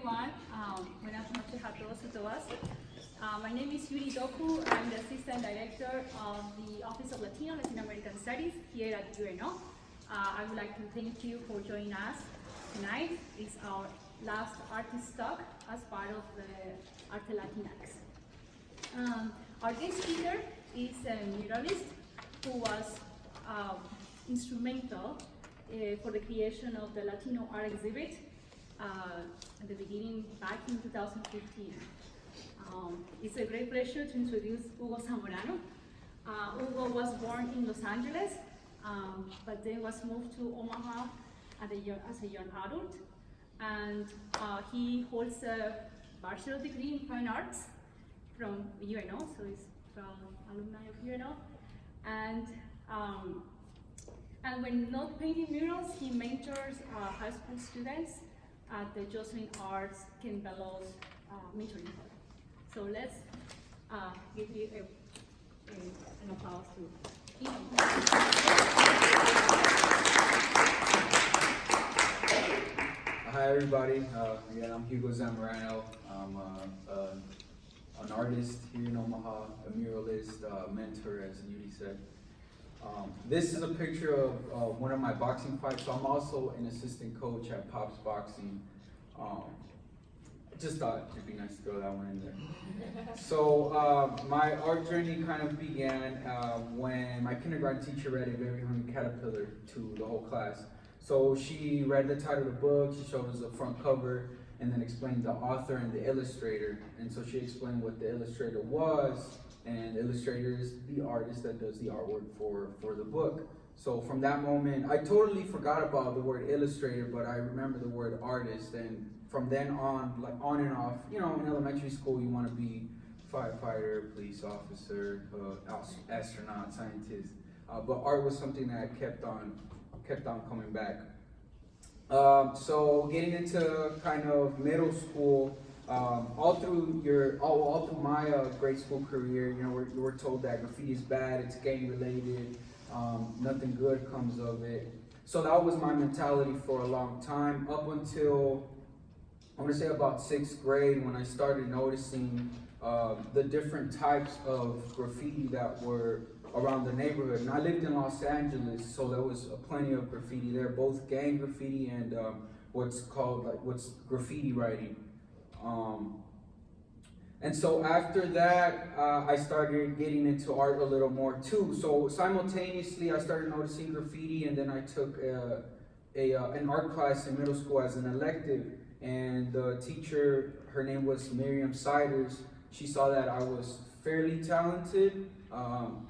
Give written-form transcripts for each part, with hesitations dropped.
everyone. Buenas noches a todos y todas. My name is Yuri Doku. I'm the Assistant Director of the Office of Latino, Latin American Studies here at UNO. I would like to thank you for joining us tonight. It's our last artist talk as part of the ArteLatinX. Our guest speaker is a muralist who was instrumental for the creation of the Latino art exhibit at the beginning back in 2015. It's a great pleasure to introduce Hugo Zamorano. Hugo was born in Los Angeles, but then was moved to Omaha as a young adult, and he holds a bachelor's degree in fine arts from UNO, so he's from alumni of UNO, and when not painting murals, he mentors high school students at the Jocelyn Arts Ken Bellows mentoring program. So let's give you an applause to him. Hi everybody, again I'm Hugo Zamorano. I'm an artist here in Omaha, a muralist, mentor as Yuri said. This is a picture of one of my boxing fights, so I'm also an assistant coach at Pops Boxing. Just thought it'd be nice to throw that one in there. So my art journey kind of began when my kindergarten teacher read A Very Hungry Caterpillar to the whole class. So she read the title of the book, she showed us the front cover, and then explained the author and the illustrator. And so she explained what the illustrator was, and the illustrator is the artist that does the artwork for the book. So from that moment, I totally forgot about the word illustrator, but I remember the word artist. And from then on, like on and off, you know, in elementary school, you want to be firefighter, police officer, astronaut, scientist. But art was something that kept on coming back. So getting into kind of middle school, all through my grade school career, you know, we're told that graffiti is bad, it's gang related, nothing good comes of it. So that was my mentality for a long time, up until I want to say about 6th grade, when I started noticing the different types of graffiti that were around the neighborhood. And I lived in Los Angeles, so there was plenty of graffiti there, both gang graffiti and what's graffiti writing. And so after that, I started getting into art a little more too. So simultaneously, I started noticing graffiti, and then I took an art class in middle school as an elective. And the teacher, her name was Miriam Siders, she saw that I was fairly talented.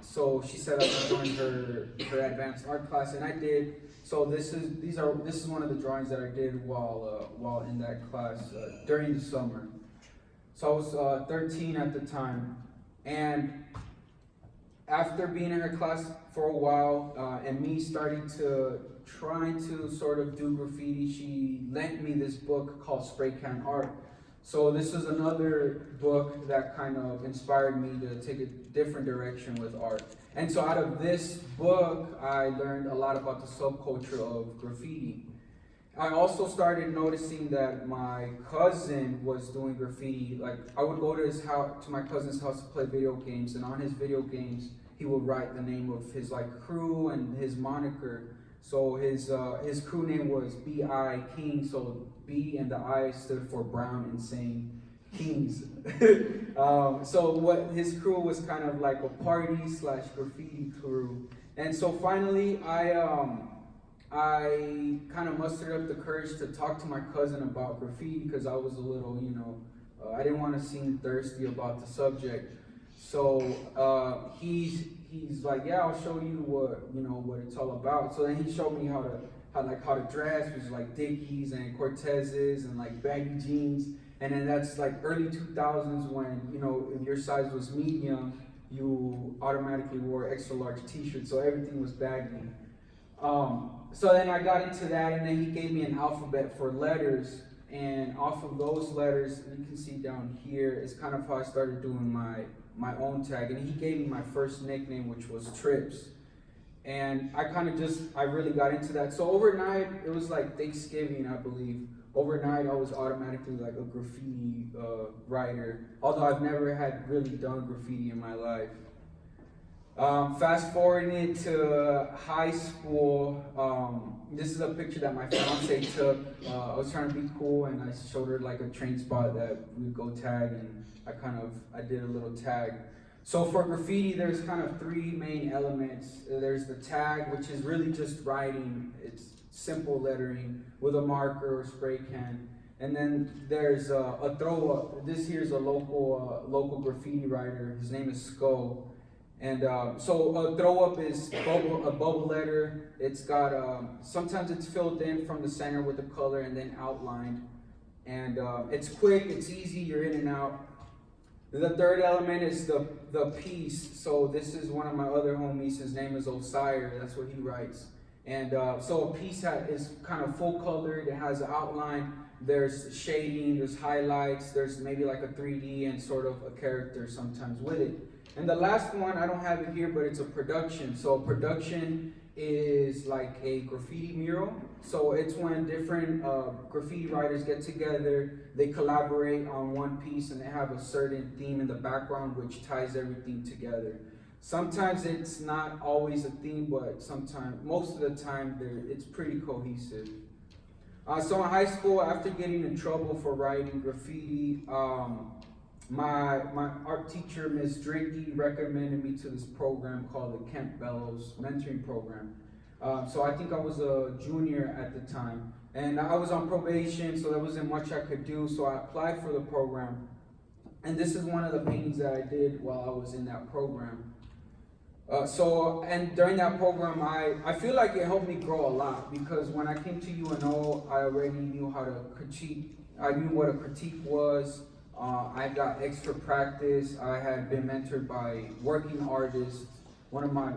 So she said I should join her advanced art class, and I did. So this is one of the drawings that I did while in that class during the summer. So I was 13 at the time, and after being in her class for a while and me starting to try to sort of do graffiti, she lent me this book called Spray Can Art. So this is another book that kind of inspired me to take a different direction with art. And so out of this book, I learned a lot about the subculture of graffiti. I also started noticing that my cousin was doing graffiti. Like, I would go to his house, to my cousin's house to play video games, and on his video games, he would write the name of his crew and his moniker. So his crew name was B.I. King, so B and the I stood for Brown, Insane Kings. So what his crew was kind of like a party/graffiti crew. And so finally, I kind of mustered up the courage to talk to my cousin about graffiti, because I was a little, I didn't want to seem thirsty about the subject. So he's like, yeah, I'll show you what it's all about. So then he showed me how to dress, which is like Dickies and Cortezes and like baggy jeans. And then that's like early 2000s when, if your size was medium, you automatically wore extra large t-shirts, so everything was baggy. So then I got into that, and then he gave me an alphabet for letters, and off of those letters, you can see down here, is kind of how I started doing my own tag. And he gave me my first nickname, which was Trips. And I really got into that. So overnight, it was like Thanksgiving, I believe, overnight I was automatically like a graffiti writer, although I've never had really done graffiti in my life. Fast forwarding it to high school, this is a picture that my fiance took. I was trying to be cool and I showed her like a train spot that we would go tag, and I did a little tag. So for graffiti, there's kind of three main elements. There's the tag, which is really just writing. It's simple lettering with a marker or spray can. And then there's a throw up. This here is a local graffiti writer. His name is Sko. And so a throw up is a bubble letter. It's got, sometimes it's filled in from the center with the color and then outlined. And it's quick, it's easy, you're in and out. The third element is the piece. So this is one of my other homies. His name is Osire. That's what he writes. And so a piece is kind of full colored. It has an outline. There's shading. There's highlights. There's maybe like a 3D and sort of a character sometimes with it. And the last one, I don't have it here, but it's a production. So a production is like a graffiti mural. So it's when different graffiti writers get together, they collaborate on one piece, and they have a certain theme in the background which ties everything together. Sometimes it's not always a theme, but most of the time, it's pretty cohesive. So in high school, after getting in trouble for writing graffiti, my art teacher, Ms. Drinky, recommended me to this program called the Kent Bellows Mentoring Program. So I think I was a junior at the time, and I was on probation, so there wasn't much I could do, so I applied for the program. And this is one of the paintings that I did while I was in that program. And during that program, I feel like it helped me grow a lot, because when I came to UNO, I already knew how to critique. I knew what a critique was. I got extra practice. I had been mentored by working artists. One of my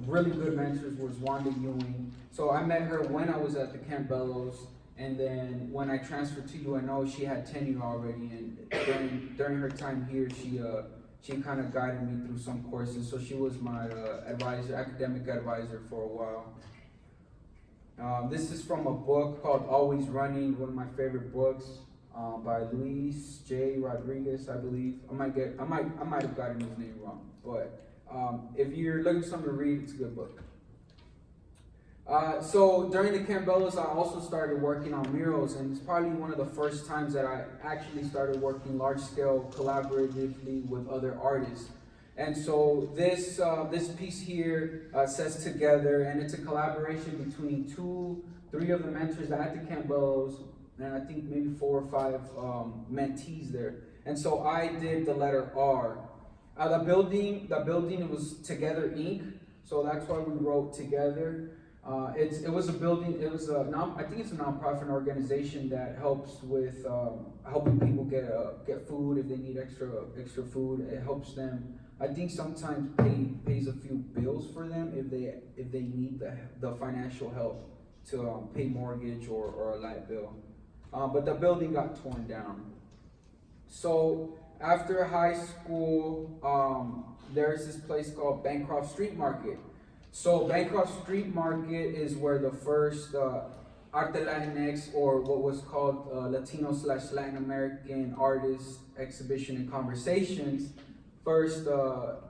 really good mentors was Wanda Ewing. So I met her when I was at the Kent Bellows, and then when I transferred to UNO, she had tenure already, and during her time here, she kind of guided me through some courses. So she was my academic advisor for a while. This is from a book called Always Running, one of my favorite books. By Luis J. Rodriguez, I believe. I might have gotten his name wrong, but if you're looking for something to read, it's a good book. So during the Kent Bellows, I also started working on murals, and it's probably one of the first times that I actually started working large scale collaboratively with other artists. And so this piece here says Together, and it's a collaboration between 3 of the mentors at the Kent Bellows, and I think maybe 4 or 5 mentees there. And so I did the letter R. The building was Together Inc. So that's why we wrote Together. It was a building. It was I think it's a nonprofit organization that helps with helping people get food if they need extra food. It helps them. I think sometimes pays a few bills for them if they need the financial help to pay mortgage or a light bill. But the building got torn down. So after high school, there's this place called Bancroft Street Market. So Bancroft Street Market is where the first ArteLatinX, or what was called Latino/Latin American Artists Exhibition and Conversations, first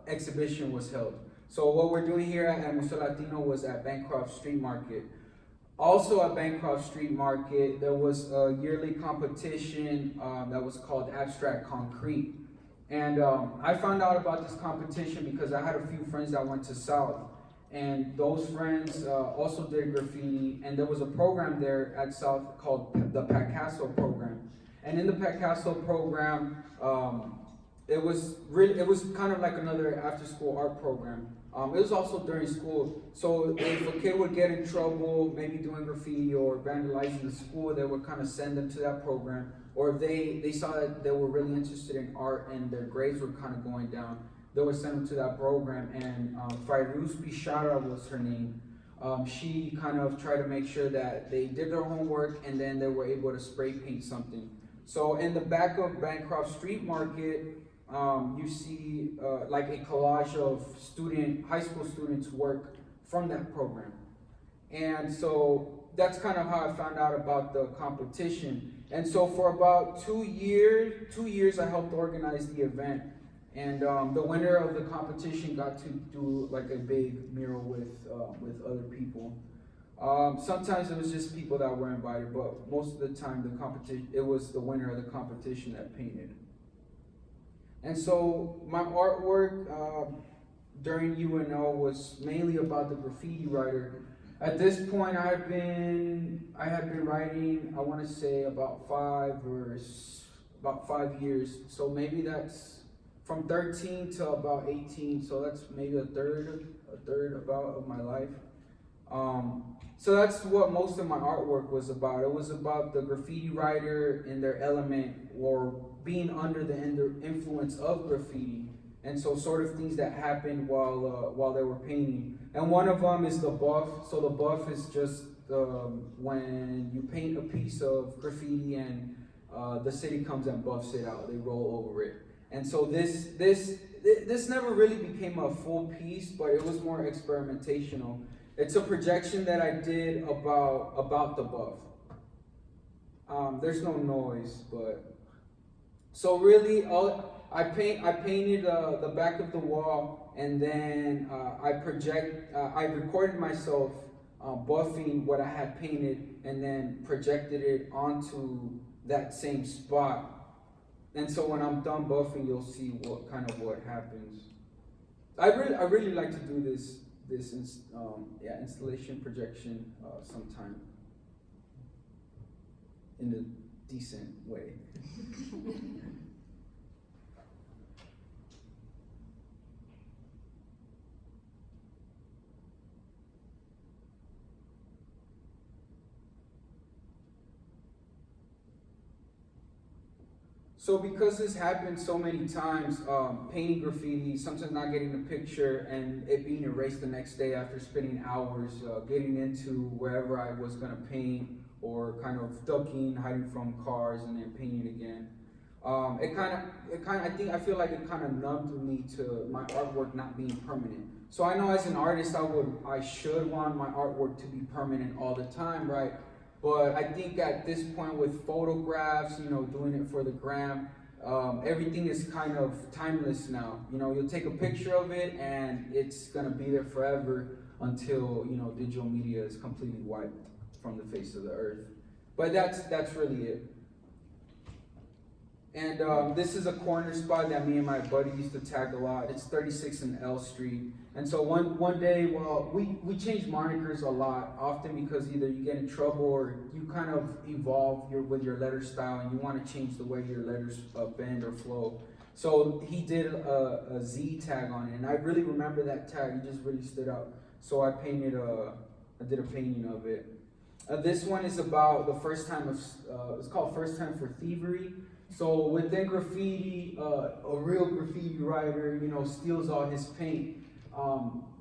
exhibition was held. So what we're doing here at Museo Latino was at Bancroft Street Market. Also at Bancroft Street Market, there was a yearly competition that was called Abstract Concrete. And I found out about this competition because I had a few friends that went to South. And those friends also did graffiti. And there was a program there at South called the Picasso Program. And in the Picasso Program, it was kind of like another after-school art program. It was also during school, so if a kid would get in trouble, maybe doing graffiti or vandalizing the school, they would kind of send them to that program. Or if they saw that they were really interested in art and their grades were kind of going down, they would send them to that program. And Fairuz Bishara was her name. She kind of tried to make sure that they did their homework and then they were able to spray paint something. So in the back of Bancroft Street Market, you see like a collage of high school students' work from that program. And so that's kind of how I found out about the competition. And so for about 2 years, I helped organize the event. And the winner of the competition got to do like a big mural with other people. Sometimes it was just people that were invited, but most of the time it was the winner of the competition that painted. And so my artwork during UNO was mainly about the graffiti writer. At this point, I had been writing, I want to say about 5 years. So maybe that's from 13 to about 18. So that's maybe a third about of my life. So that's what most of my artwork was about. It was about the graffiti writer in their element, or being under the influence of graffiti, and so sort of things that happened while they were painting. And one of them is the buff. So the buff is just when you paint a piece of graffiti and the city comes and buffs it out. They roll over it. And so this never really became a full piece, but it was more experimentational. It's a projection that I did about the buff. There's no noise, but so really I painted the back of the wall, and then I recorded myself buffing what I had painted, and then projected it onto that same spot. And so when I'm done buffing, you'll see what happens. I really like to do this installation projection sometime in a decent way. So because this happened so many times, painting graffiti, sometimes not getting a picture, and it being erased the next day after spending hours getting into wherever I was gonna paint, or kind of ducking, hiding from cars, and then painting again. I feel like it kind of numbed me to my artwork not being permanent. So I know as an artist, I should want my artwork to be permanent all the time, right? But I think at this point with photographs, doing it for the gram, everything is kind of timeless now. You'll take a picture of it and it's gonna be there forever until, digital media is completely wiped from the face of the earth. But that's really it. And this is a corner spot that me and my buddy used to tag a lot. It's 36 and L Street. And so one day, we change monikers a lot, often because either you get in trouble or you kind of evolve with your letter style and you want to change the way your letters bend or flow. So he did a Z tag on it, and I really remember that tag. It just really stood out. So I did a painting of it. This one is about the first time it's called First Time for Thievery. So within graffiti, a real graffiti writer, steals all his paint.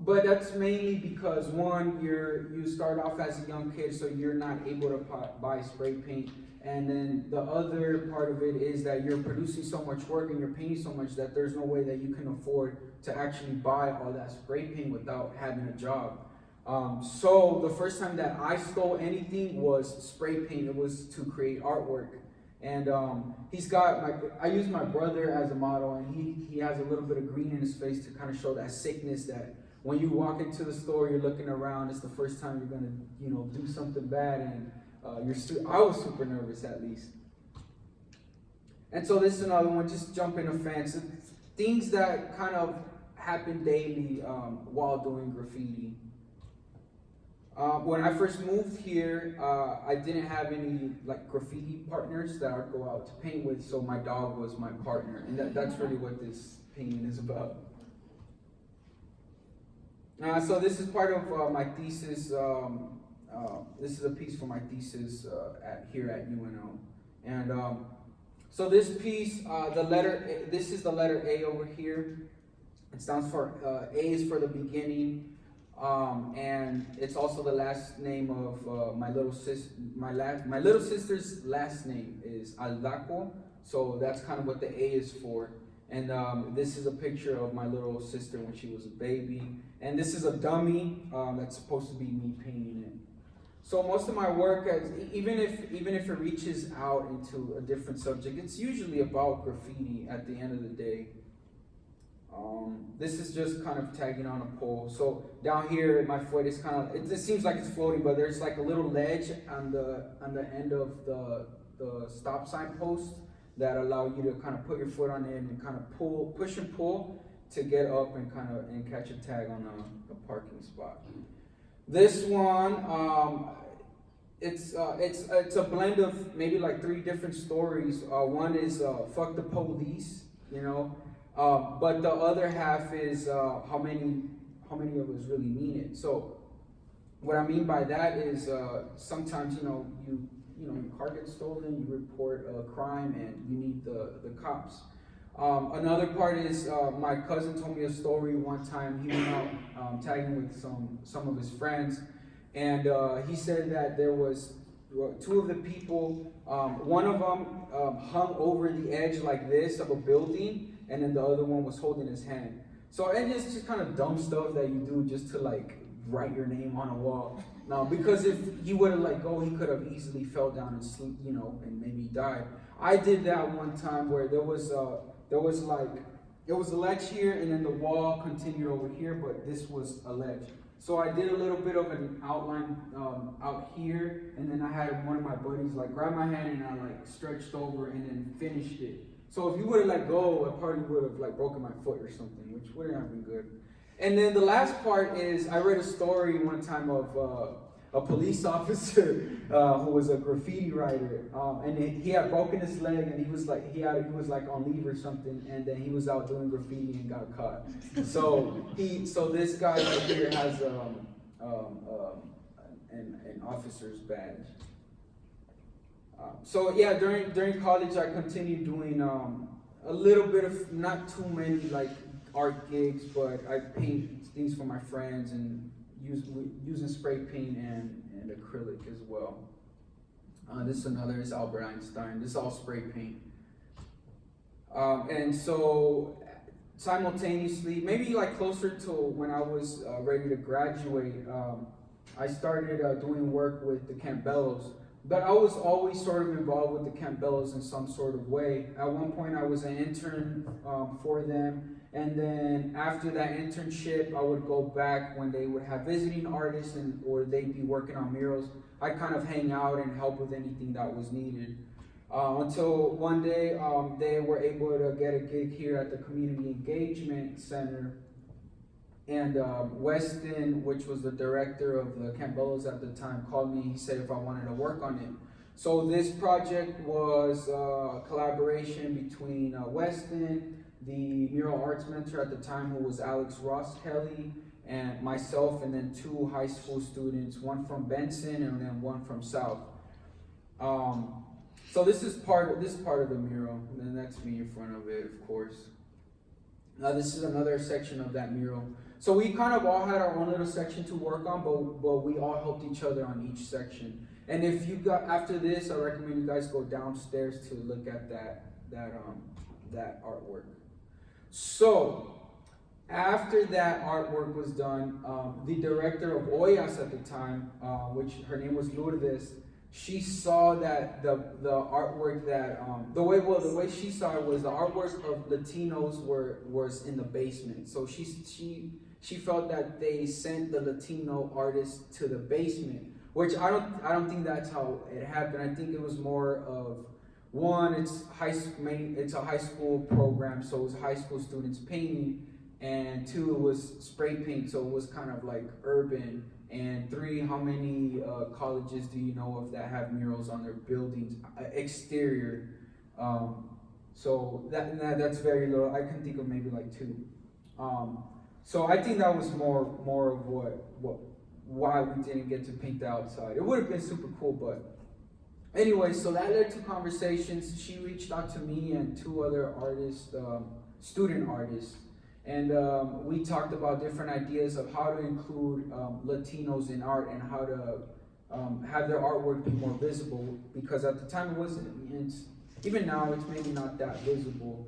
But that's mainly because one, you start off as a young kid, so you're not able to buy spray paint. And then the other part of it is that you're producing so much work and you're painting so much that there's no way that you can afford to actually buy all that spray paint without having a job. So the first time that I stole anything was spray paint. It was to create artwork. And I use my brother as a model, and he has a little bit of green in his face to kind of show that sickness that when you walk into the store, you're looking around, it's the first time you're gonna, do something bad, and I was super nervous at least. And so this is another one, just jumping a fence. Things that kind of happen daily while doing graffiti. When I first moved here, I didn't have any graffiti partners that I'd go out to paint with, so my dog was my partner, and that's really what this painting is about. So this is part of my thesis. This is a piece for my thesis here at UNO, and so this piece, this is the letter A over here. It stands for A is for the beginning. And it's also the last name of my little sister's last name is Aldaco, so that's kind of what the A is for. And this is a picture of my little sister when she was a baby, and this is a dummy that's supposed to be me painting it. So most of my work, even if it reaches out into a different subject, it's usually about graffiti at the end of the day. This is just kind of tagging on a pole. So down here, my foot is kind of, it seems like it's floating, but there's like a little ledge on the end of the stop sign post that allow you to kind of put your foot on it and kind of push and pull to get up and kind of catch a tag on a parking spot. This one, it's a blend of maybe like 3 different stories. One is fuck the police, you know, but the other half is how many of us really mean it. So what I mean by that is sometimes your car gets stolen, you report a crime, and you need the cops. Another part is my cousin told me a story one time. He went out tagging with some of his friends, and he said that there was 2 of the people. One of them hung over the edge like this of a building, and then the other one was holding his hand. So it's just kind of dumb stuff that you do just to like write your name on a wall. Now, because if he would have let go, he could have easily fell down and sleep, and maybe died. I did that one time where there was like, it was a ledge here, and then the wall continued over here, but this was a ledge. So I did a little bit of an outline out here, and then I had one of my buddies like grab my hand, and I like stretched over and then finished it. So if you would have let go, I probably would have like broken my foot or something, which wouldn't have been good. And then the last part is I read a story one time of a police officer who was a graffiti writer, and he had broken his leg, and he was like on leave or something, and then he was out doing graffiti and got caught. So this guy right here has an officer's badge. So yeah, during college I continued doing a little bit of, not too many like art gigs, but I paint things for my friends and using spray paint and acrylic as well. This is Albert Einstein. This is all spray paint. And so simultaneously, maybe like closer to when I was ready to graduate, I started doing work with the Campbellos. But I was always sort of involved with the Campbellos in some sort of way. At one point, I was an intern for them. And then after that internship, I would go back when they would have visiting artists or they'd be working on murals. I'd kind of hang out and help with anything that was needed. Until one day, they were able to get a gig here at the Community Engagement Center. And Weston, which was the director of the Campbellos at the time, called me. He said if I wanted to work on it. So this project was a collaboration between Weston, the mural arts mentor at the time, who was Alex Ross Kelly, and myself, and then 2 high school students, one from Benson and then one from South. So this is part of the mural, and then that's me in front of it, of course. This is another section of that mural. So we kind of all had our own little section to work on, but we all helped each other on each section. And if you got after this, I recommend you guys go downstairs to look at that artwork. So after that artwork was done, the director of OLLAS at the time, which her name was Lourdes, she saw that the artwork that the way she saw it was the artwork of Latinos was in the basement. So she felt that they sent the Latino artists to the basement, which I don't think that's how it happened. I think it was more of, one, it's a high school program, so it was high school students painting, and 2, it was spray paint, so it was kind of like urban. And 3, how many colleges do you know of that have murals on their buildings exterior? So that's very little. I can think of maybe like 2. So I think that was more of why we didn't get to paint the outside. It would have been super cool, but anyway, so that led to conversations. She reached out to me and 2 other artists, student artists, and we talked about different ideas of how to include Latinos in art and how to have their artwork be more visible, because at the time it wasn't. Even now, it's maybe not that visible.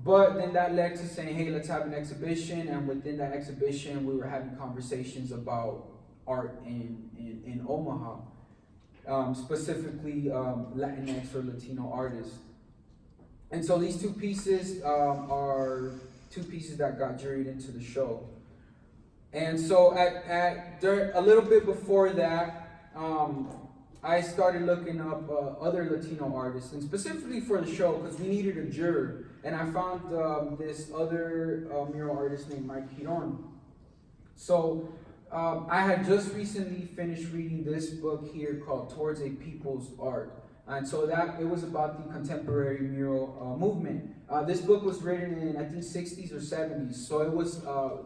But then that led to saying, hey, let's have an exhibition, and within that exhibition, we were having conversations about art in Omaha, specifically Latinx or Latino artists. And so these two pieces are two pieces that got juried into the show. And so a little bit before that, I started looking up other Latino artists, and specifically for the show, because we needed a juror. And I found this other mural artist named Mike Giron. So I had just recently finished reading this book here called Towards a People's Art. And so it was about the contemporary mural movement. This book was written in, I think, 60s or 70s. So it was,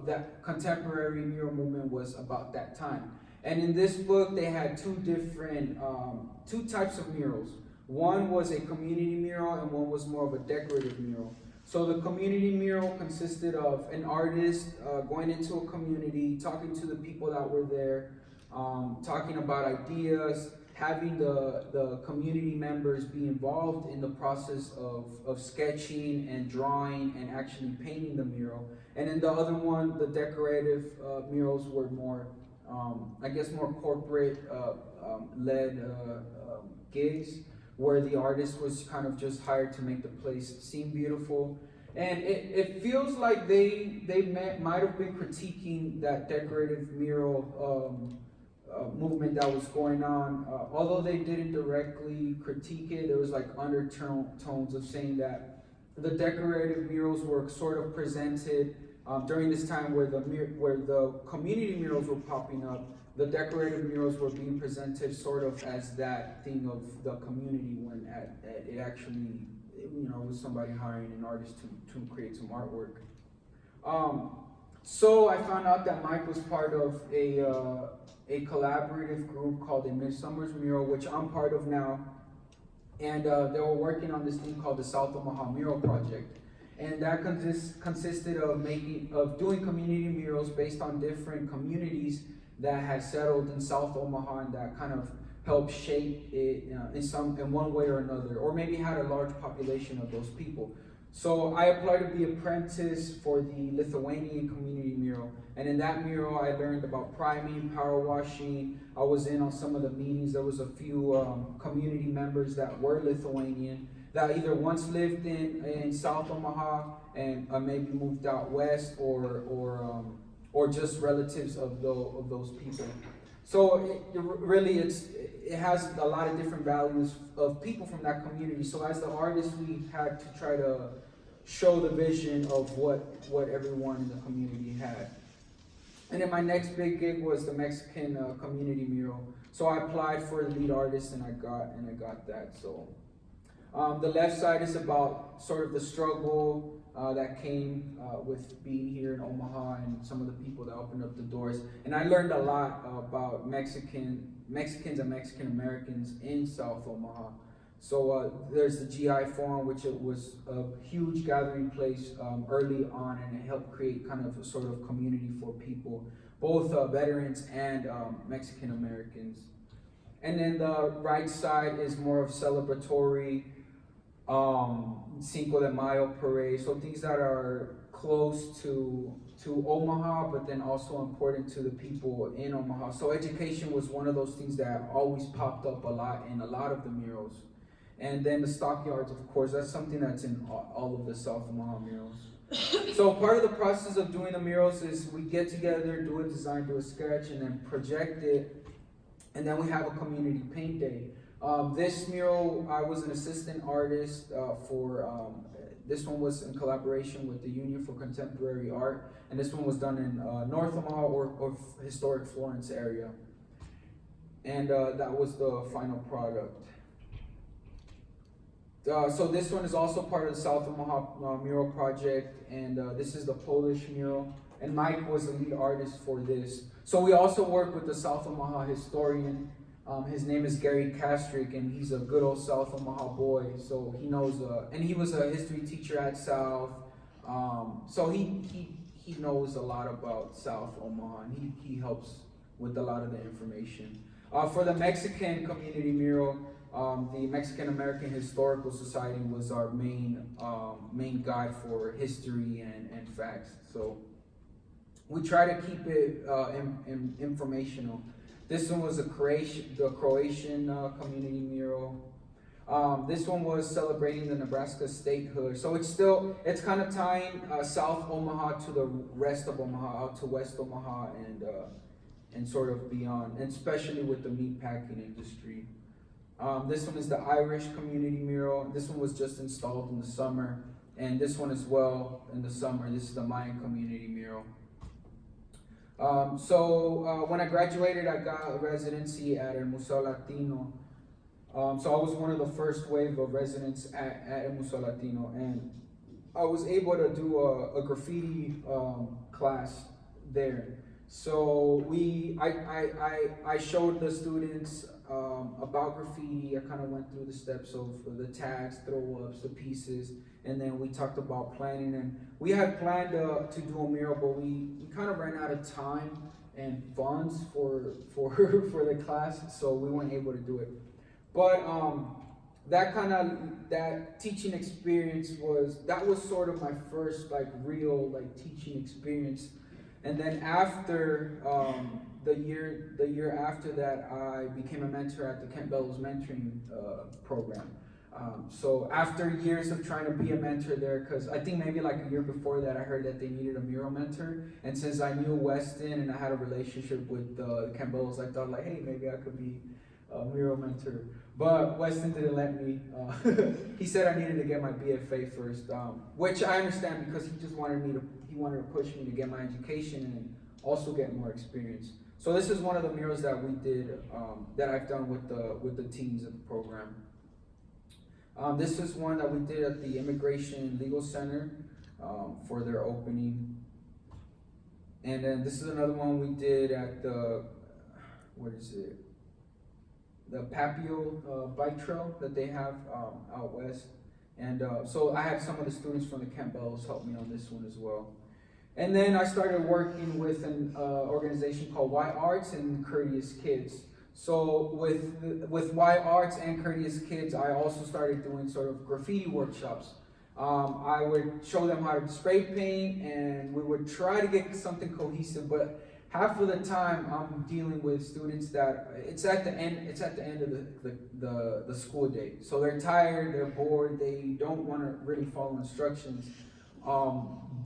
that contemporary mural movement was about that time. And in this book, they had two types of murals. One was a community mural and one was more of a decorative mural. So the community mural consisted of an artist going into a community, talking to the people that were there, talking about ideas, having the community members be involved in the process of sketching and drawing and actually painting the mural. And then the other one, the decorative murals, were more, I guess, more corporate led gigs, where the artist was kind of just hired to make the place seem beautiful. And it feels like they might have been critiquing that decorative mural movement that was going on. Although they didn't directly critique it, there was like undertones of saying that the decorative murals were sort of presented during this time where the community murals were popping up. The decorative murals were being presented sort of as that thing of the community, when it actually, was somebody hiring an artist to create some artwork. So I found out that Mike was part of a collaborative group called a Midsummer's Mural, which I'm part of now. And they were working on this thing called the South Omaha Mural Project. And that consisted of doing community murals based on different communities that had settled in South Omaha and that kind of helped shape it in one way or another, or maybe had a large population of those people. So I applied to be apprentice for the Lithuanian community mural. And in that mural, I learned about priming, power washing. I was in on some of the meetings. There was a few community members that were Lithuanian that either once lived in South Omaha and maybe moved out west, or just relatives of those people. So it has a lot of different values of people from that community. So as the artists, we had to try to show the vision of what everyone in the community had. And then my next big gig was the Mexican community mural. So I applied for the lead artist and I got that. So the left side is about sort of the struggle that came with being here in Omaha and some of the people that opened up the doors. And I learned a lot about Mexicans and Mexican Americans in South Omaha. So there's the GI Forum, which it was a huge gathering place early on, and it helped create kind of a sort of community for people, both veterans and Mexican Americans. And then the right side is more of celebratory, Cinco de Mayo parade, so things that are close to Omaha, but then also important to the people in Omaha. So education was one of those things that always popped up a lot in a lot of the murals. And then the stockyards, of course, that's something that's in all of the South Omaha murals. So part of the process of doing the murals is we get together, do a design, do a sketch, and then project it, and then we have a community paint day. This mural, I was an assistant artist for. This one was in collaboration with the Union for Contemporary Art, and this one was done in North Omaha or historic Florence area. And that was the final product. So this one is also part of the South Omaha Mural Project, and this is the Polish mural, and Mike was the lead artist for this. So we also work with the South Omaha historian. His name is Gary Kastrick, and he's a good old South Omaha boy, so he knows, and he was a history teacher at South, so he knows a lot about South Omaha, and he helps with a lot of the information. For the Mexican community mural, the Mexican American Historical Society was our main guide for history and facts. So we try to keep it informational. This one was the Croatian community mural. This one was celebrating the Nebraska statehood. So it's kind of tying South Omaha to the rest of Omaha, out to West Omaha and sort of beyond, and especially with the meatpacking industry. This one is the Irish community mural. This one was just installed in the summer, and this one as well in the summer. This is the Mayan community mural. When I graduated, I got a residency at el Museo Latino. So I was one of the first wave of residents at el Museo Latino, and I was able to do a graffiti class there. So I showed the students about graffiti. I kind of went through the steps of the tags, throw-ups, the pieces, and then we talked about planning. And we had planned to do a mural, but we kind of ran out of time and funds for the class, so we weren't able to do it. But that teaching experience was sort of my first real teaching experience. And then after the year after that, I became a mentor at the Kent Bellows mentoring program. So after years of trying to be a mentor there, because I think maybe a year before that, I heard that they needed a mural mentor. And since I knew Weston and I had a relationship with Kent Bellows, I thought hey, maybe I could be a mural mentor. But Weston didn't let me. He said I needed to get my BFA first, which I understand because he just wanted to push me to get my education and also get more experience. So this is one of the murals that we did, that I've done with the teens of the program. This is one that we did at the Immigration Legal Center for their opening. And then this is another one we did at the, the Papio bike trail that they have out west. And so I had some of the students from the Kent Bellows help me on this one as well. And then I started working with an organization called Y Arts and Courteous Kids. So with Y Arts and Courteous Kids, I also started doing sort of graffiti workshops. I would show them how to spray paint, and we would try to get something cohesive, but half of the time I'm dealing with students that it's at the end of the school day. So they're tired, they're bored, they don't want to really follow instructions.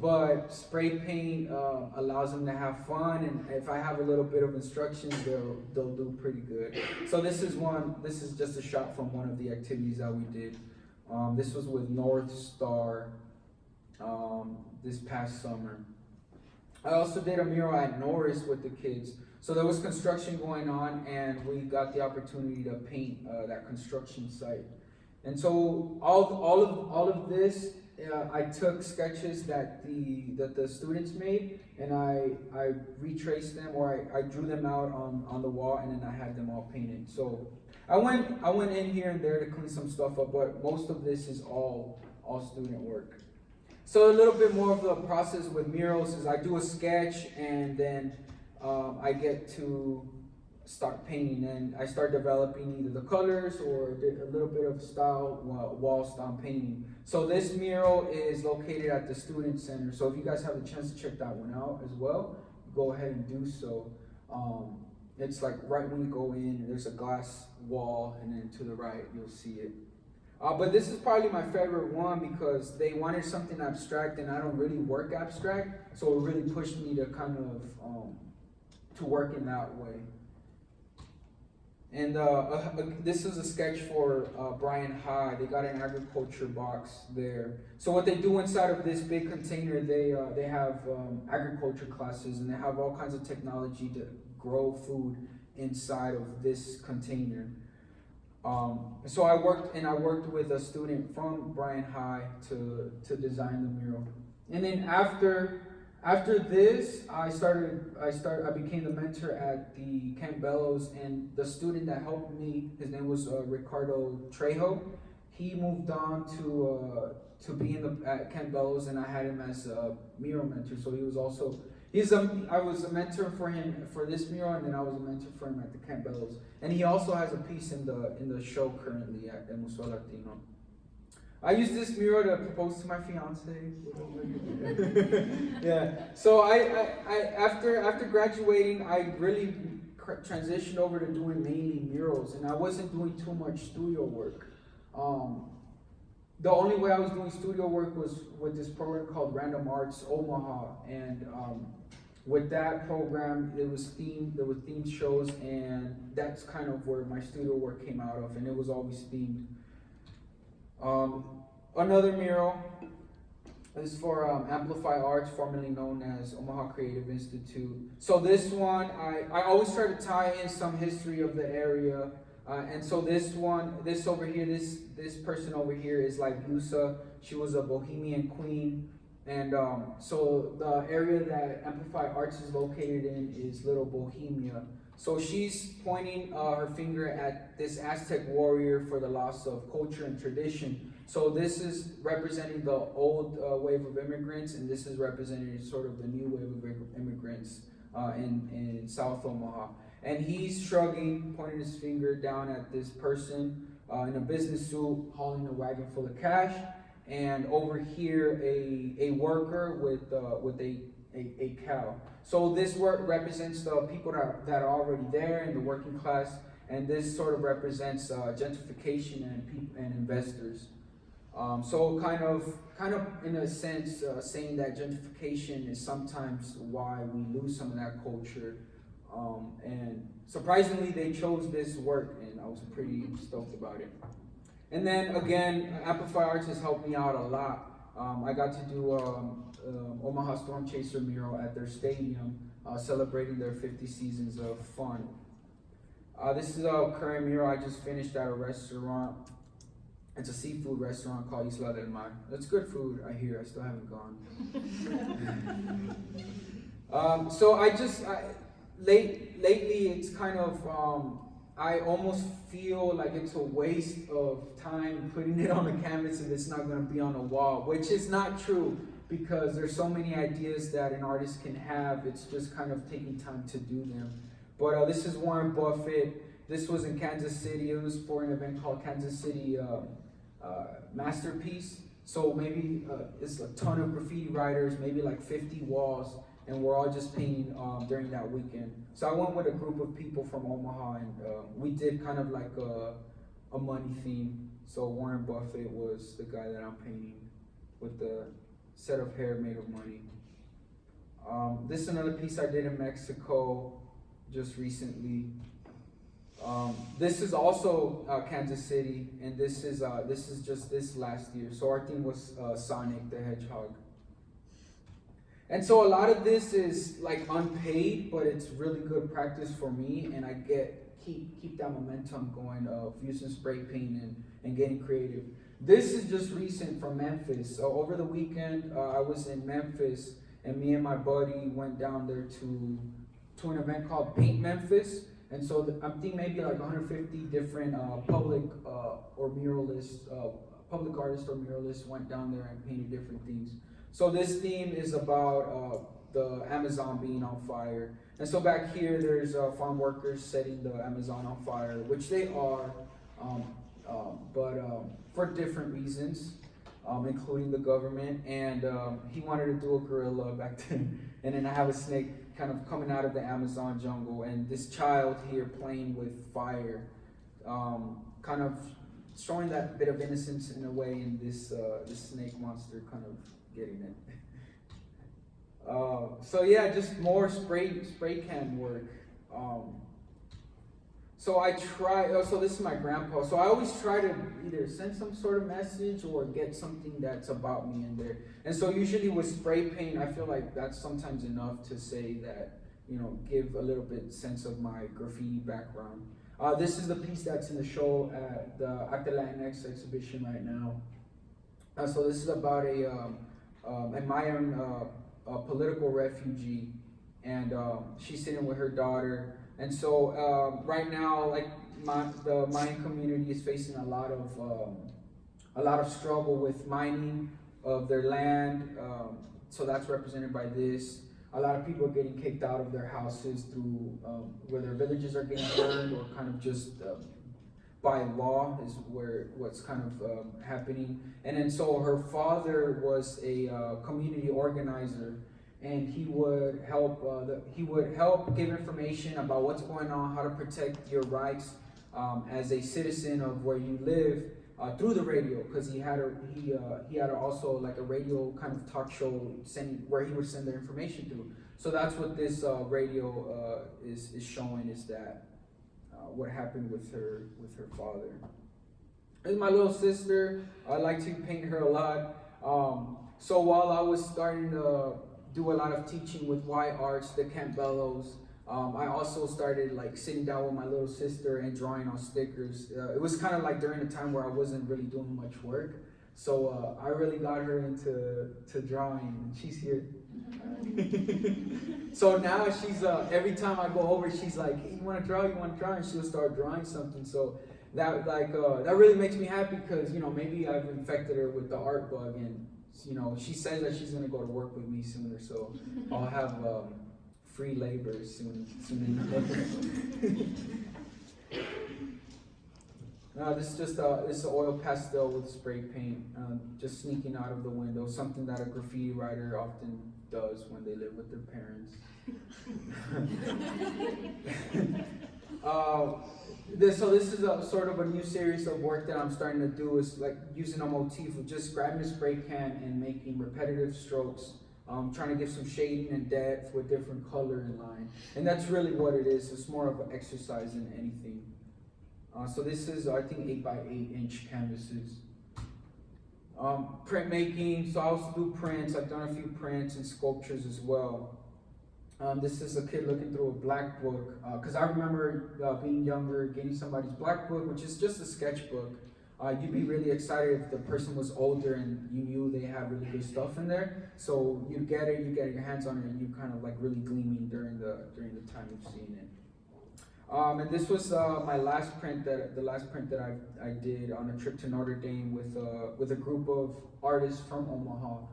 But spray paint allows them to have fun, and if I have a little bit of instructions, they'll do pretty good. So this is just a shot from one of the activities that we did. This was with North Star this past summer. I also did a mural at Norris with the kids. So there was construction going on, and we got the opportunity to paint that construction site. And so all of this, I took sketches that the students made, and I retraced them, or I drew them out on the wall, and then I had them all painted. So I went in here and there to clean some stuff up, but most of this is all student work. So a little bit more of the process with murals is I do a sketch, and then I get to start painting, and I start developing either the colors or a little bit of style whilst I'm painting. So this mural is located at the Student Center. So if you guys have a chance to check that one out as well, go ahead and do so. It's right when you go in, there's a glass wall, and then to the right, you'll see it. But this is probably my favorite one because they wanted something abstract, and I don't really work abstract, so it really pushed me to kind of to work in that way. And this is a sketch for Bryan High. They got an agriculture box there. So what they do inside of this big container, they have agriculture classes, and they have all kinds of technology to grow food inside of this container. So I worked with a student from Bryan High to design the mural. And then after this, I became the mentor at the Kent Bellows, and the student that helped me, his name was Ricardo Trejo. He moved on to be at Kent Bellows, and I had him as a mural mentor. So I was a mentor for him for this mural, and then I was a mentor for him at the Kent Bellows. And he also has a piece in the show currently at el Museo Latino. I used this mural to propose to my fiance. Yeah. So after graduating, I really transitioned over to doing mainly murals, and I wasn't doing too much studio work. The only way I was doing studio work was with this program called Random Arts Omaha, and with that program, there were themed shows, and that's kind of where my studio work came out of, and it was always themed. Another mural is for Amplify Arts, formerly known as Omaha Creative Institute. So this one, I always try to tie in some history of the area. And so this person over here is like Yusa. She was a Bohemian queen. And so the area that Amplify Arts is located in is Little Bohemia. So she's pointing her finger at this Aztec warrior for the loss of culture and tradition. So this is representing the old wave of immigrants, and this is representing sort of the new wave of immigrants in South Omaha. And he's shrugging, pointing his finger down at this person in a business suit, hauling a wagon full of cash. And over here, a worker with a cow. So this work represents the people that are already there in the working class, and this sort of represents gentrification and investors. So kind of in a sense, saying that gentrification is sometimes why we lose some of that culture. And surprisingly, they chose this work, and I was pretty stoked about it. And then again, Amplify Arts has helped me out a lot. I got to do Omaha Storm Chaser mural at their stadium, celebrating their 50 seasons of fun. This is a current mural I just finished at a restaurant. It's a seafood restaurant called Isla del Mar. That's good food, I hear. I still haven't gone. Lately it's kind of, I almost feel like it's a waste of time putting it on a canvas if it's not going to be on a wall, which is not true, because there's so many ideas that an artist can have. It's just kind of taking time to do them. But this is Warren Buffett. This was in Kansas City. It was for an event called Kansas City Masterpiece. So maybe it's a ton of graffiti writers, maybe like 50 walls, and we're all just painting during that weekend. So I went with a group of people from Omaha, and we did kind of like a money theme. So Warren Buffett was the guy that I'm painting with the set of hair made of money. This is another piece I did in Mexico just recently. This is also Kansas City, and this is just this last year. So our theme was Sonic the Hedgehog. And so a lot of this is like unpaid, but it's really good practice for me, and I keep that momentum going of using spray paint and getting creative. This is just recent from Memphis. So over the weekend, I was in Memphis, and me and my buddy went down there to an event called Paint Memphis. And so I'm thinking maybe like 150 different public artists or muralists went down there and painted different things. So this theme is about the Amazon being on fire. And so back here, there's farm workers setting the Amazon on fire, which they are, but for different reasons, including the government. And he wanted to do a gorilla back then. And then I have a snake kind of coming out of the Amazon jungle, and this child here playing with fire, kind of showing that bit of innocence in a way, and this snake monster kind of getting it. So yeah, just more spray can work. So I try, so this is my grandpa. So I always try to either send some sort of message or get something that's about me in there. And so usually with spray paint, I feel like that's sometimes enough to say that, give a little bit sense of my graffiti background. This is the piece that's in the show at the ArteLatinX exhibition right now. So this is about a Mayan political refugee, and she's sitting with her daughter. And so right now, like the Mayan community is facing a lot of struggle with mining of their land. So that's represented by this. A lot of people are getting kicked out of their houses through where their villages are getting burned, or kind of just by law is what's kind of happening. And then so her father was a community organizer, and he would help give information about what's going on, how to protect your rights as a citizen of where you live through the radio, because he had also like a radio kind of talk show where he would send the information through. So that's what this radio is showing, is that what happened with her father. This is my little sister. I like to paint her a lot. So while I was starting to do a lot of teaching with Y Arts, the Campbellos, I also started like sitting down with my little sister and drawing on stickers. It was kind of like during a time where I wasn't really doing much work. So I really got her into drawing. She's here. So now she's, every time I go over, she's like, hey, you want to draw? And she'll start drawing something. So that really makes me happy, because, maybe I've infected her with the art bug, and, she says that she's going to go to work with me sooner. So I'll have free labor soon enough. This is just this is oil pastel with spray paint, just sneaking out of the window, something that a graffiti writer often does when they live with their parents. So this is a sort of a new series of work that I'm starting to do, is like using a motif of just grabbing a spray can and making repetitive strokes, trying to give some shading and depth with different color and line. And that's really what it is. It's more of an exercise than anything. So this is, I think, 8x8 inch canvases. Printmaking, so I also do prints. I've done a few prints and sculptures as well. This is a kid looking through a black book, because I remember being younger, getting somebody's black book, which is just a sketchbook. You'd be really excited if the person was older and you knew they had really good stuff in there. So you get your hands on it, and you kind of like really gleaming during the time you've seen it. And this was my last print that I did on a trip to Notre Dame with a group of artists from Omaha.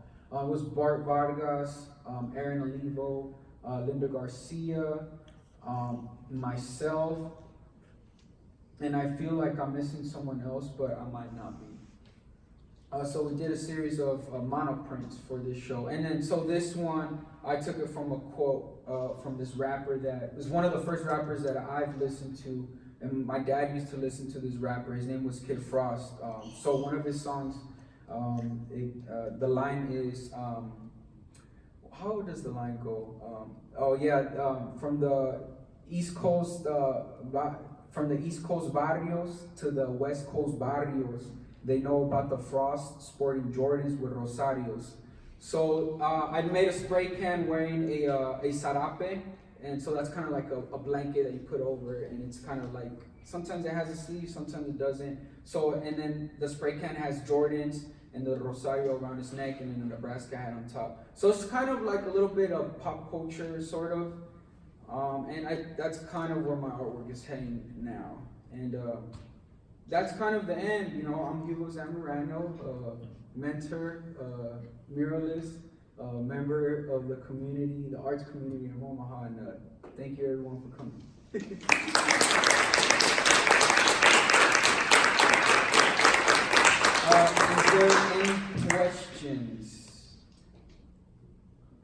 It was Bart Vargas, Aaron Olivo, Linda Garcia, myself, and I feel like I'm missing someone else, but I might not be. So we did a series of monoprints for this show. And then, so this one, I took it from a quote from this rapper that was one of the first rappers that I've listened to. And my dad used to listen to this rapper. His name was Kid Frost. So one of his songs, the line is, how does the line go? From the East Coast, barrios to the West Coast barrios, they know about the Frost sporting Jordans with Rosarios. So I made a spray can wearing a sarape, and so that's kind of like a blanket that you put over it, and it's kind of like, sometimes it has a sleeve, sometimes it doesn't. So, and then the spray can has Jordans and the Rosario around his neck, and then the Nebraska hat on top. So it's kind of like a little bit of pop culture, sort of. And that's kind of where my artwork is heading now. And that's kind of the end. I'm Hugo Zamorano, mentor, muralist, member of the community, the arts community in Omaha, and thank you everyone for coming. Is there any questions?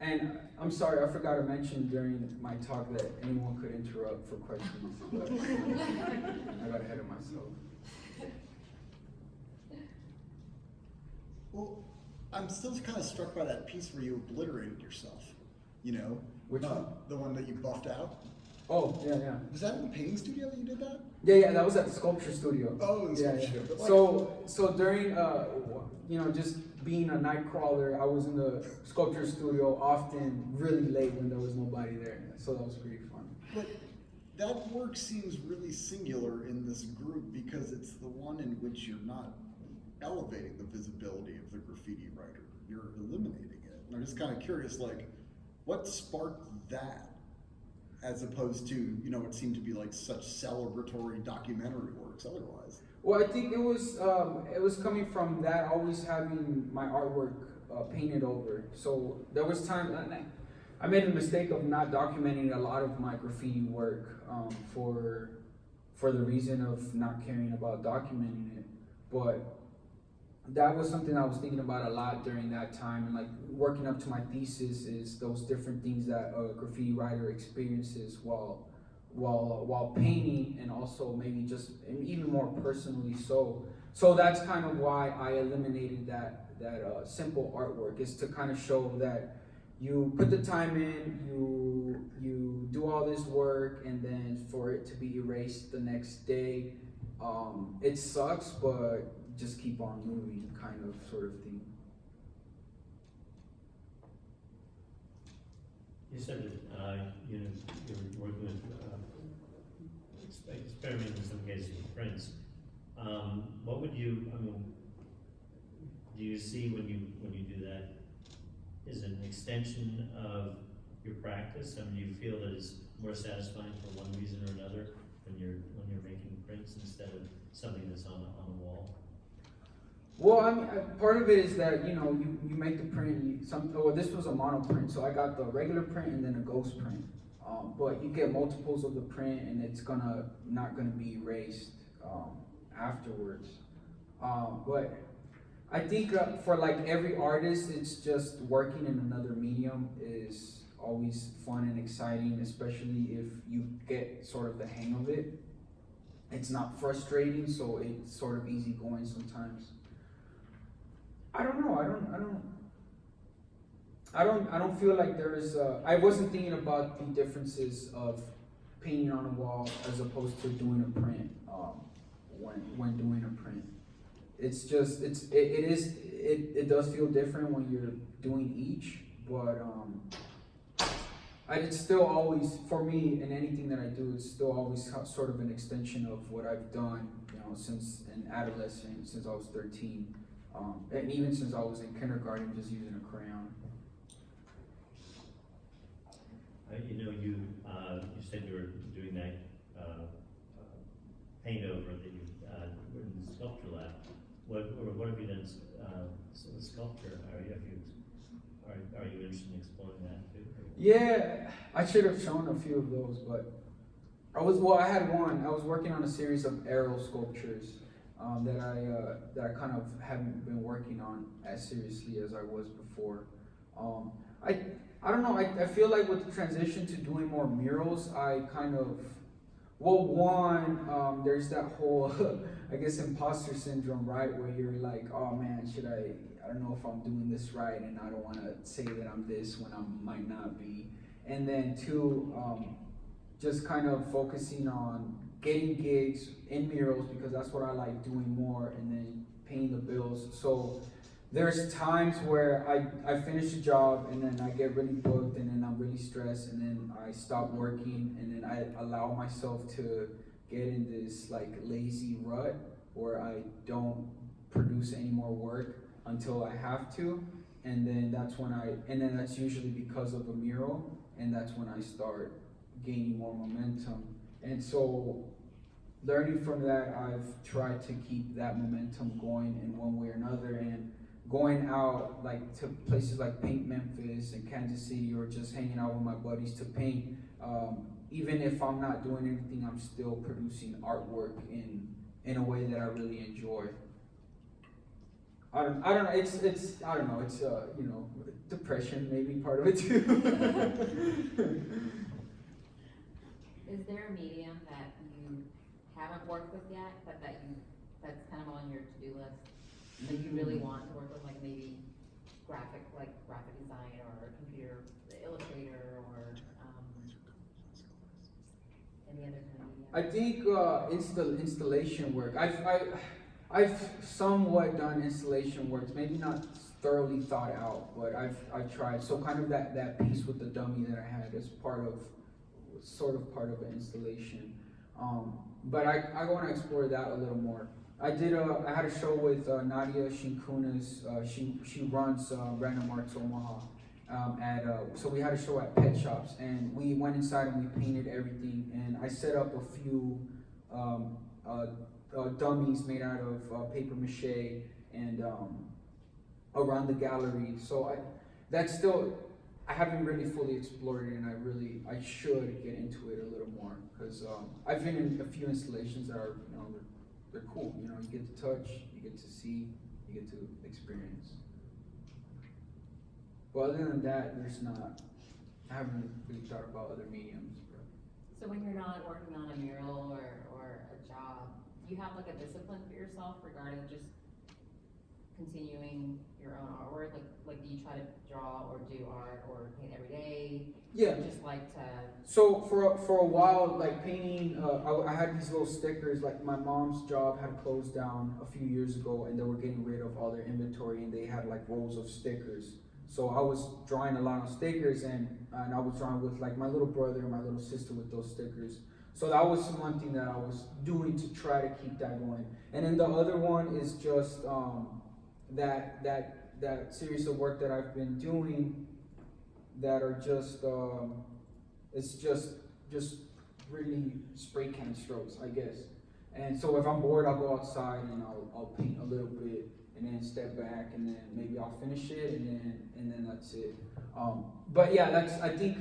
And I'm sorry, I forgot to mention during my talk that anyone could interrupt for questions, but I got ahead of myself. Well, I'm still kind of struck by that piece where you obliterated yourself, Which one? The one that you buffed out. Oh, yeah. Was that in the painting studio that you did that? Yeah, that was at the sculpture studio. Oh, in the sculpture studio. But So during, just being a night crawler, I was in the sculpture studio often really late when there was nobody there. So that was pretty fun. But that work seems really singular in this group, because it's the one in which you're not elevating the visibility of the graffiti writer, you're eliminating it. And I'm just kind of curious, what sparked that, as opposed to, what seemed to be like such celebratory documentary works otherwise? Well, I think it was coming from that, always having my artwork painted over. So there was time, I made the mistake of not documenting a lot of my graffiti work for for the reason of not caring about documenting it. But that was something I was thinking about a lot during that time, and like working up to my thesis is those different things that a graffiti writer experiences while painting, and also maybe just and even more personally so. So that's kind of why I eliminated that simple artwork, is to kind of show that you put the time in, you do all this work, and then for it to be erased the next day, it sucks, but just keep on moving, kind of sort of thing. You said that you're working with experimenting in some cases with prints. What would you? I mean, do you see when you do that? Is it an extension of your practice? I mean, do you feel that it's more satisfying for one reason or another when you're making prints instead of something that's on the wall? Well, I mean, part of it is that, you know, you make the print, this was a mono print, so I got the regular print and then a ghost print. But you get multiples of the print, and it's not gonna be erased afterwards. But I think for like every artist, it's just working in another medium is always fun and exciting, especially if you get sort of the hang of it. It's not frustrating, so it's sort of easygoing sometimes. I don't know. I don't feel like there's. I wasn't thinking about the differences of painting on a wall as opposed to doing a print. When doing a print, it's just it does feel different when you're doing each, but it's still always, for me, in anything that I do, it's still always sort of an extension of what I've done, you know, since an adolescent, since I was 13. And even since I was in kindergarten, just using a crayon. You said you were doing that paint over that you were in the sculpture lab. What have you done with sculpture? Are you interested in exploring that too? Yeah, I should have shown a few of those, but I had one. I was working on a series of aerial sculptures. That I kind of haven't been working on as seriously as I was before. I don't know, I feel like with the transition to doing more murals, I kind of, there's that whole, I guess, imposter syndrome, right? Where you're like, oh man, I don't know if I'm doing this right, and I don't want to say that I'm this when I might not be. And then two, just kind of focusing on getting gigs in murals, because that's what I like doing more, and then paying the bills. So there's times where I finish a job, and then I get really booked, and then I'm really stressed, and then I stop working, and then I allow myself to get in this like lazy rut where I don't produce any more work until I have to, and then that's usually because of a mural, and that's when I start gaining more momentum. And so, learning from that, I've tried to keep that momentum going in one way or another, and going out like to places like Paint Memphis and Kansas City, or just hanging out with my buddies to paint. Even if I'm not doing anything, I'm still producing artwork in a way that I really enjoy. I don't know. It's you know, depression maybe part of it too. Is there a medium that you haven't worked with yet, but that's kind of on your to-do list that you really want to work with, like maybe graphic design, or computer illustrator, or any other kind of medium? I think installation work. I've somewhat done installation works, maybe not thoroughly thought out, but I've tried. So kind of that piece with the dummy that I had as sort of part of an installation. But I want to explore that a little more. I had a show with Nadia Shinkunas. She runs Random Arts Omaha. So we had a show at pet shops, and we went inside and we painted everything. And I set up a few dummies made out of paper mache and around the gallery. So that's still I haven't really fully explored it, and I should get into it a little more, because I've been in a few installations that are, you know, they're cool. You know, you get to touch, you get to see, you get to experience. But other than that, I haven't really thought about other mediums. So when you're not working on a mural or a job, you have like a discipline for yourself regarding just continuing your own artwork? Like do you try to draw or do art or paint every day? Yeah. You just like to. So for a while, like painting, I had these little stickers. Like my mom's job had closed down a few years ago, and they were getting rid of all their inventory, and they had like rolls of stickers. So I was drawing a lot on stickers, and I was drawing with like my little brother and my little sister with those stickers. So that was one thing that I was doing to try to keep that going. And then the other one is just that series of work that I've been doing that are just it's just really spray can strokes, I guess. And so if I'm bored, I'll go outside and I'll paint a little bit, and then step back, and then maybe I'll finish it, and then that's it. But yeah, I think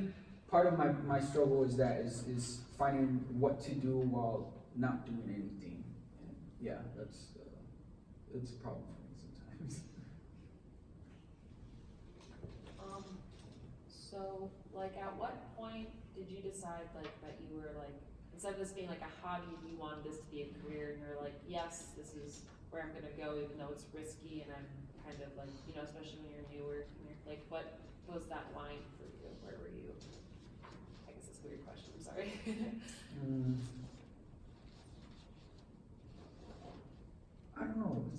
part of my struggle is finding what to do while not doing anything. And yeah, it's a problem for me sometimes. So, like, at what point did you decide, like, that you were, like, instead of this being, like, a hobby, you wanted this to be a career, and you're like, yes, this is where I'm gonna go, even though it's risky, and I'm kind of, like, you know, especially when you're newer, and you're, like, what was that line for you? Where were you? I guess it's a weird question, I'm sorry. I don't know.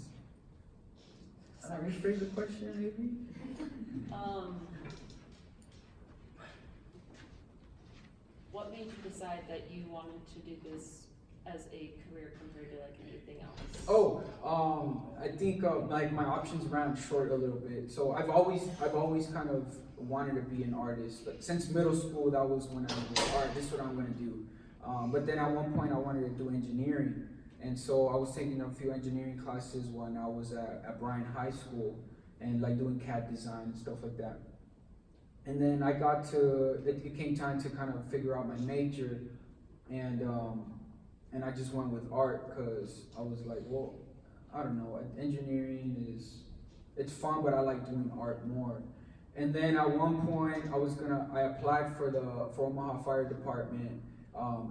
Rephrase the question, maybe? What made you decide that you wanted to do this as a career compared to like anything else? Oh, I think like my options ran short a little bit. So I've always kind of wanted to be an artist. Like since middle school, that was when I was like, all right, this is what I'm gonna do. But then at one point I wanted to do engineering, and so I was taking a few engineering classes when I was at Bryan High School, and like doing CAD design and stuff like that. And then it came time to kind of figure out my major, and I just went with art because I was like, well, I don't know, engineering it's fun, but I like doing art more. And then at one point I applied for Omaha Fire Department,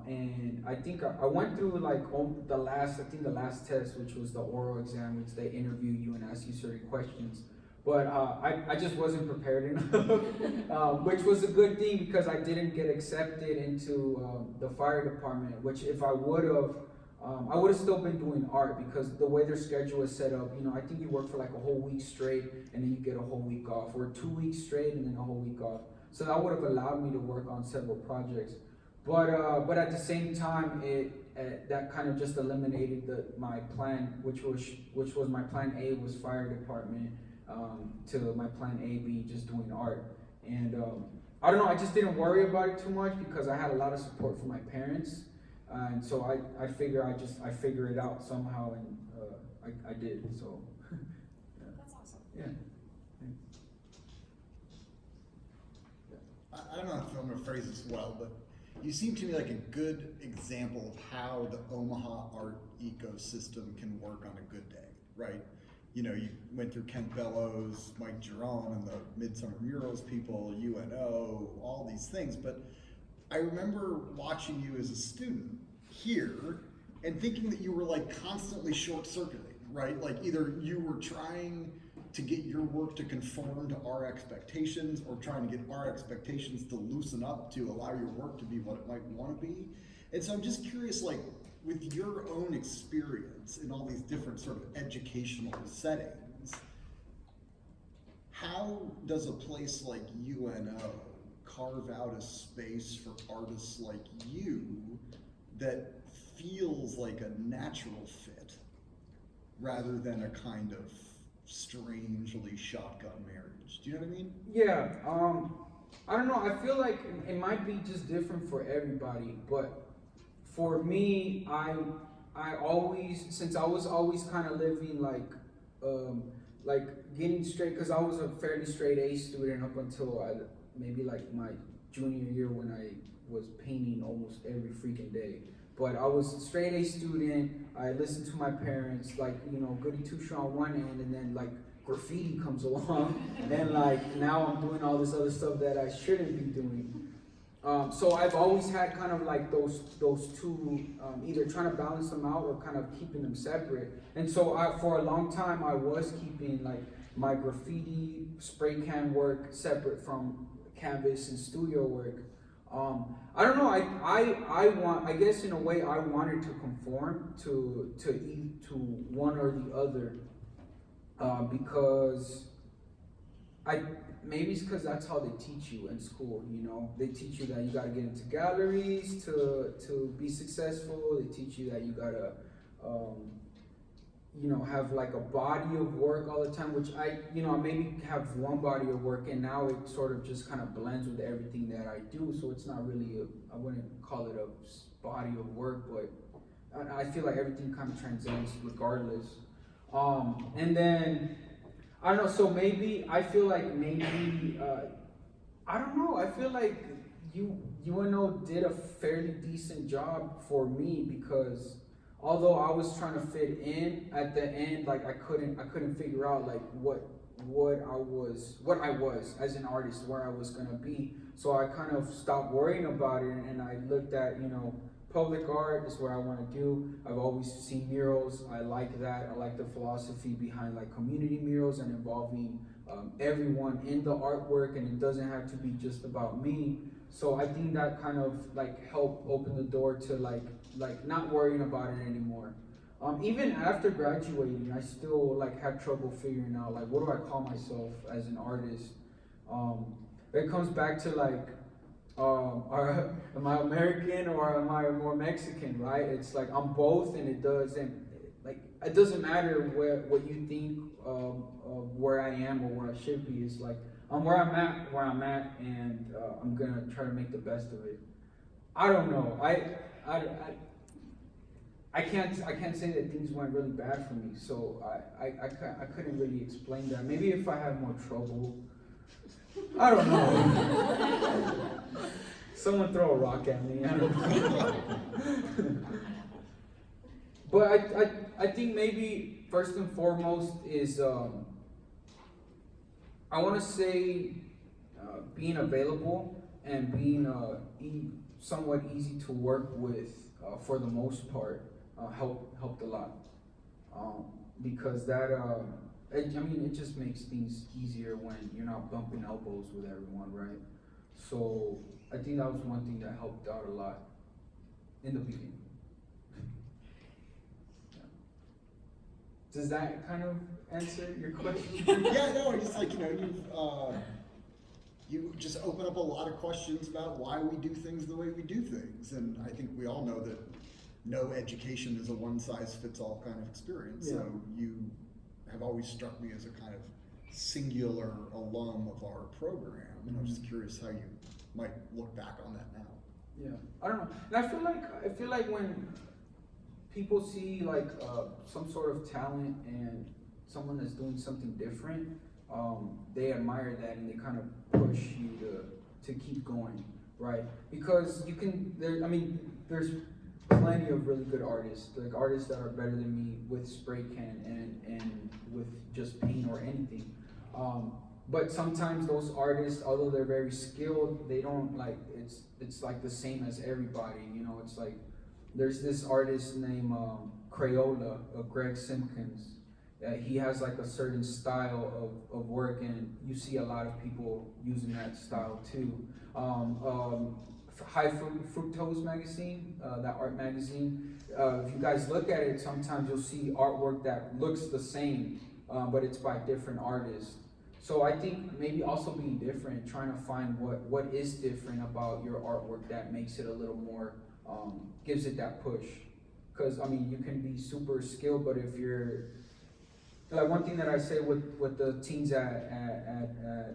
and I think I went through like the last test, which was the oral exam, which they interview you and ask you certain questions. But I just wasn't prepared enough, which was a good thing because I didn't get accepted into the fire department, which if I would have, I would have still been doing art because the way their schedule is set up, you know, I think you work for like a whole week straight and then you get a whole week off, or 2 weeks straight and then a whole week off. So that would have allowed me to work on several projects. But at the same time, that kind of just eliminated my plan, which was my plan A was fire department. To my plan A be just doing art. And I don't know, I just didn't worry about it too much because I had a lot of support from my parents, and so I figure I figure it out somehow, and I did. So Yeah. That's awesome. yeah. I don't know if I'm gonna phrase this well, but you seem to me like a good example of how the Omaha art ecosystem can work on a good day, right? You know, you went through Kent Bellows, Mike Giron, and the Midsummer Murals people, UNO, all these things. But I remember watching you as a student here and thinking that you were like constantly short-circuiting, right? Like either you were trying to get your work to conform to our expectations or trying to get our expectations to loosen up to allow your work to be what it might want to be. And so I'm just curious, like, with your own experience in all these different sort of educational settings, how does a place like UNO carve out a space for artists like you that feels like a natural fit rather than a kind of strangely shotgun marriage? Do you know what I mean? Yeah, I don't know, I feel like it might be just different for everybody, but for me, I always, since I was always kind of living like getting straight, because I was a fairly straight A student up until maybe like my junior year when I was painting almost every freaking day. But I was a straight A student. I listened to my parents, like, you know, goody two shoes on one end, and then like graffiti comes along, and like now I'm doing all this other stuff that I shouldn't be doing. So I've always had kind of like those two, either trying to balance them out or kind of keeping them separate. And so for a long time I was keeping like my graffiti spray can work separate from canvas and studio work. I don't know. I guess in a way I wanted to conform to one or the other, because maybe it's because that's how they teach you in school. You know, they teach you that you got to get into galleries to be successful. They teach you that you gotta you know, have like a body of work all the time, which I maybe have one body of work, and now it sort of just kind of blends with everything that I do. So it's not really I wouldn't call it a body of work, but I feel like everything kind of transcends regardless. And then I don't know. So maybe I feel like I don't know. I feel like UNO did a fairly decent job for me, because although I was trying to fit in, at the end, like I couldn't figure out like what I was as an artist, where I was gonna be. So I kind of stopped worrying about it, and I looked at, you know, public art is what I want to do. I've always seen murals. I like that. I like the philosophy behind like community murals and involving everyone in the artwork, and it doesn't have to be just about me. So I think that kind of like helped open the door to like not worrying about it anymore. Even after graduating, I still like had trouble figuring out like, what do I call myself as an artist? It comes back to like, am I American or am I more Mexican, right? It's like I'm both, and it doesn't matter what you think of where I am or where I should be. It's like I'm where I'm at, and I'm gonna try to make the best of it. I don't know. I can't say that things went really bad for me, so I couldn't really explain that. Maybe if I had more trouble, I don't know. Someone throw a rock at me. I don't know. But I think maybe first and foremost is I want to say being available and being somewhat easy to work with for the most part helped a lot, because that it just makes things easier when you're not bumping elbows with everyone, right? So I think that was one thing that helped out a lot in the beginning. Yeah. Does that kind of answer your question? Yeah, no, it's like, you just open up a lot of questions about why we do things the way we do things. And I think we all know that no education is a one-size-fits-all kind of experience. Yeah. So you have always struck me as a kind of singular alum of our program. And I was just curious how you might look back on that now. Yeah, I don't know. And I feel like when people see like some sort of talent and someone that's doing something different, they admire that, and they kind of push you to keep going, right? Because you can, there's plenty of really good artists, like artists that are better than me with spray can and with just paint or anything. But sometimes those artists, although they're very skilled, they don't like, it's like the same as everybody, you know. It's like, there's this artist named Crayola, Greg Simpkins. He has like a certain style of work, and you see a lot of people using that style too. High Fructose magazine, that art magazine, if you guys look at it, sometimes you'll see artwork that looks the same, but it's by different artists. So I think maybe also being different, trying to find what is different about your artwork that makes it a little more, gives it that push. Because you can be super skilled, but if you're, like one thing that I say with the teens that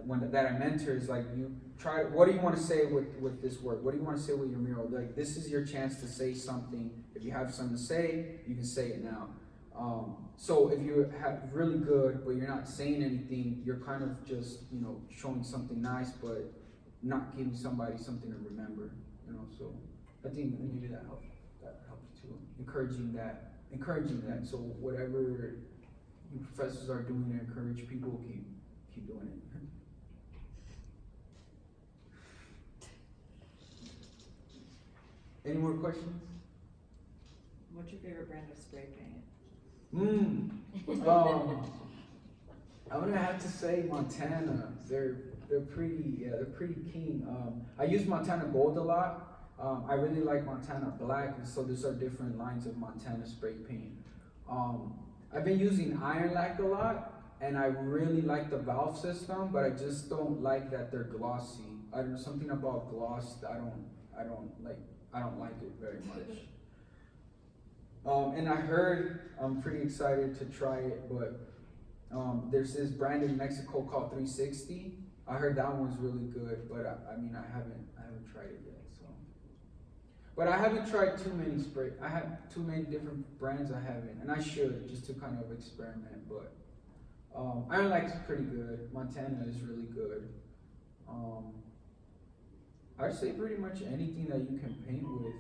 I mentor is like, you try, what do you want to say with this work? What do you want to say with your mural? Like, this is your chance to say something. If you have something to say, you can say it now. So if you have really good, but you're not saying anything, you're kind of just, showing something nice, but not giving somebody something to remember, you know, so I think maybe that helps too, encouraging that, so whatever you professors are doing to encourage people, keep doing it. Any more questions? What's your favorite brand of spray paint? I'm gonna have to say Montana. They're pretty keen. I use Montana Gold a lot. I really like Montana Black, so these are different lines of Montana spray paint. I've been using Iron Lac a lot, and I really like the valve system, but I just don't like that they're glossy. There's something about gloss that I don't like it very much. And I heard, I'm pretty excited to try it, but there's this brand in Mexico called 360. I heard that one's really good, but I haven't tried it yet. So, but I haven't tried too many spray. I have too many different brands. I haven't, and I should just to kind of experiment. But Iron Lac's pretty good. Montana is really good. I'd say pretty much anything that you can paint with.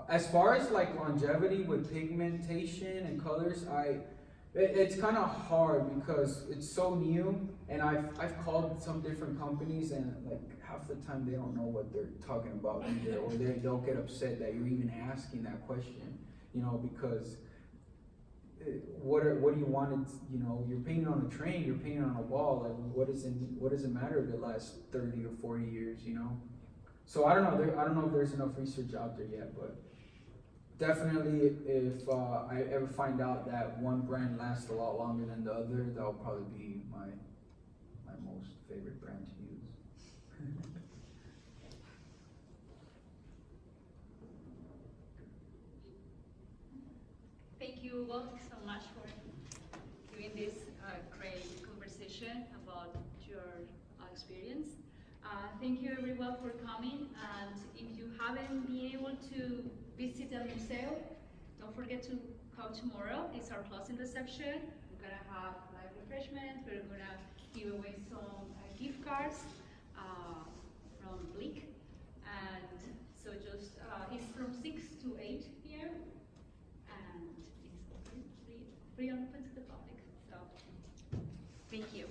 As far as like longevity with pigmentation and colors, it's kind of hard because it's so new, and I've called some different companies, and like half the time they don't know what they're talking about either, or they'll get upset that you're even asking that question, you know, because what do you want? It's, you know, you're painting on a train, you're painting on a wall. Like what does it matter if it lasts 30 or 40 years, you know? So I don't know if there's enough research out there yet, but definitely if I ever find out that one brand lasts a lot longer than the other, that'll probably be my most favorite brand to use. Thank you, Hugo, so much for doing this great conversation about your experience. Thank you everyone for coming, and if you haven't been able to visit the museum, don't forget to come tomorrow. It's our closing reception. We're gonna have live refreshments. We're gonna give away some gift cards from Bleak, and so just it's from 6 to 8 p.m. and it's free and open to the public. So thank you.